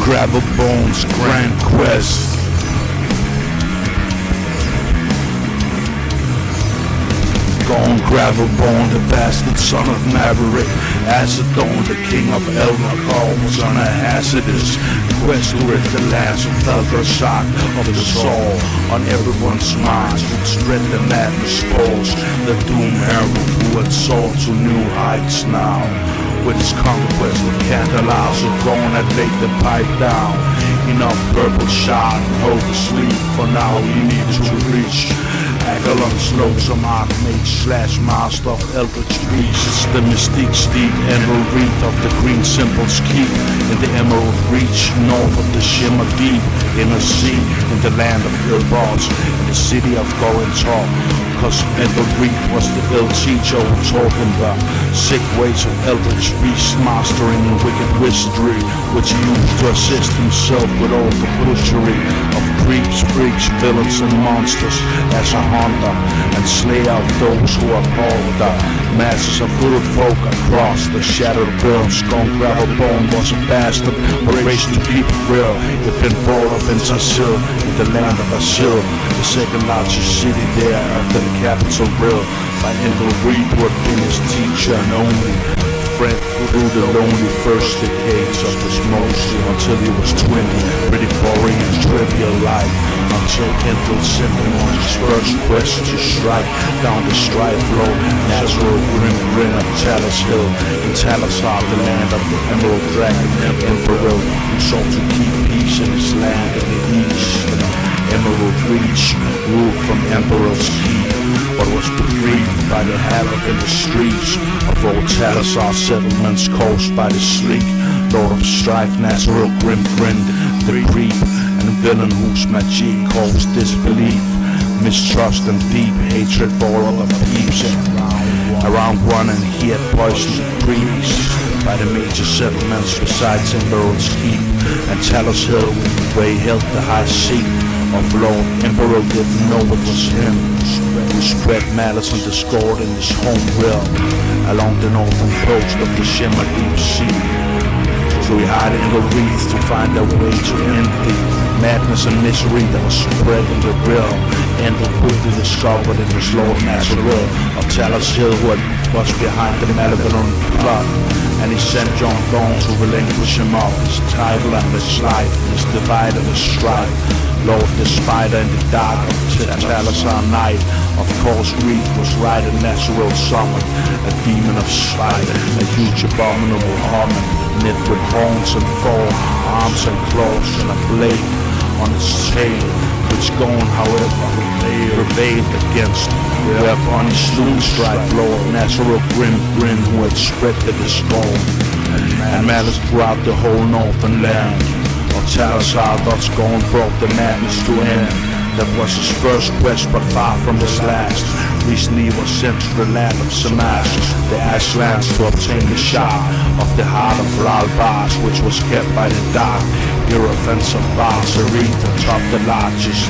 Gravelborn's grand quest. Gaun Gravelborn, the bastard son of Maverick. Aciddawn, the king of Elakhor, was on a hazardous quest to rid the lands of Thal Drazark of the soul. On everyone's minds would spread the madness spores. The doom herald who had soared to new heights now. With his conquest of Clanlands, Gaun had laid the pipe down. Enough purple shine, hold the sleep, for now he needs to reach Aciddawn's lonesome archmage / master of Eldritch Reach. It's the mystique steed, Endel Wreath of the green symbols keep. In the Emerald Reach, north of the Shimmer Deep. In a sea, in the land of embarks, in the city of Gaun. Cause Endel Wreath was the ill teacher who taught him the sick ways of Eldritch beastmaster and wicked wizardry, which he used to assist himself with all the butchery of creeps, freaks, villains and monsters as a hunter, and slay out those who appalled the masses of good folk across the shattered realms. Gaun Gravelborn was a bastard, but raised to keep it real. He'd been brought up in Tasil, in the land of Asil, the second largest city there after the capital Raal, by Endel Wreath, who had been his teacher and only friend through the lonely first decades of his motion until he was 20, pretty boring and trivial life, until Endel sent him on his first quest to strike down the Strife Lord Nazaril Grimgrin of Talos Hill, in Talosar, the land of the Emerald Dragon Emperor, who sought to keep peace in his land in the east. Emerald Reach ruled from Emperor's Keep, but was bereaved by the havoc in the streets of old Talosar settlements caused by the sleek Lord of Strife Nazaril Grimgrin, the creep and villain whose magic caused disbelief, mistrust and deep hatred for all other peeps around one, and he had poisoned the priests by the major settlements besides Emperor's Keep and Talos Hill, where he held the high seat of Lord. Emperor didn't know it was him who spread malice and discord in his home realm along the northern coast of the Shimmer Deep Sea. So he hired Endel Wreath to find a way to end the madness and misery that was spread in the realm. Endel quickly discovered it was Lord Nazaril of Talos Hill who was behind the malevolent plot, and he sent John Gaun to relinquish him of his title and his life, his divide and his strife. Lord the spider in the dark of Talosar night. Of course Wreath was right, and Nazaril summoned a demon of spite, a huge abominable hornet, knit with horns and four arms and claws, and a blade on its tail, which Gaun, however, prevailed against, whereupon he slew Strife Lord Nazaril Grimgrin, who had spread the discord and malice throughout the whole northern land of Talosar. Thus Gaun brought the madness to end. That was his first quest, but far from his last. Recently he was sent to the land of Samash, the Ashlands, to obtain the shard of the heart of Raal, which was kept by the dark hierophants of Baaz atop the largest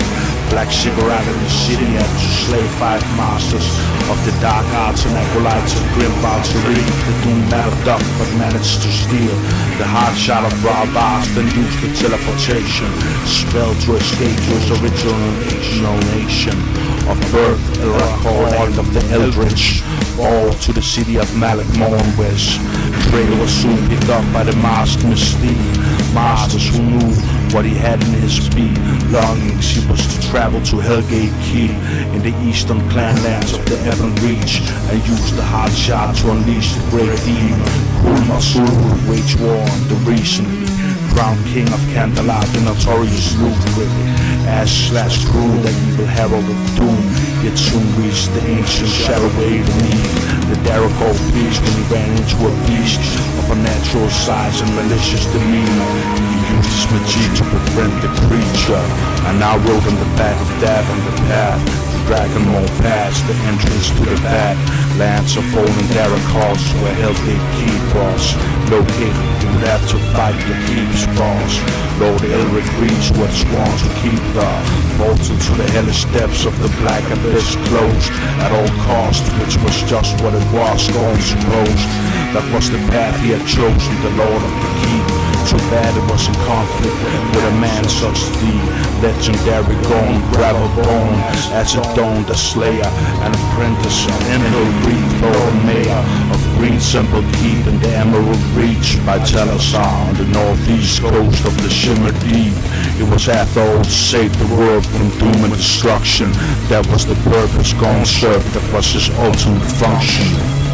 black ziggurat in the city, and to slay 5 masters of the dark arts and acolytes of grim Baaz-Reed. The doom mattered up, but managed to steal the hard shot of Raal, then used the teleportation spell to escape to his original nation of birth, Elakhor, of the Eldritch, or to the city of Malak Morn, where his trail was soon picked up by the Masked Mystique Masters, who knew what he had in his longings. He was to travel to Hellgate Keep in the eastern Clanlands of the Ebon Reach, and use the hard shot to unleash the great demon who would wage war on the recently crowned king of Clanlands, the notorious Luthric Ash / crew, that evil herald of doom. Yet soon reached the ancient shadow wave beneath the Darako beast, when he ran into a beast of unnatural size and malicious demeanor. He used his magic to prevent the creature, and now rode on the back of death on the path to Dragonmore past the entrance to the back lands of fallen Daracos, where Hellgate Keep was located. He would have to fight the Keep's boss, Lord Luthric Ash, who had sworn to keep the portal to the hellish depths of the black abyss closed at all costs, which was just what it was, Gaun supposed. That was the path he had chosen, the Lord of the Keep. Too bad it was in conflict with a man such as thee. Legendary Gaun Gravelborn, Aciddawn the Slayer, an apprentice of Endel Wreath, Lord Mayor of Green Simple Keep in the Ebon Reach by Thal Drazark on the northeast coast of the Shimmer Deep. It was after all to save the world from doom and destruction. That was the purpose Gaun served, that was his ultimate function.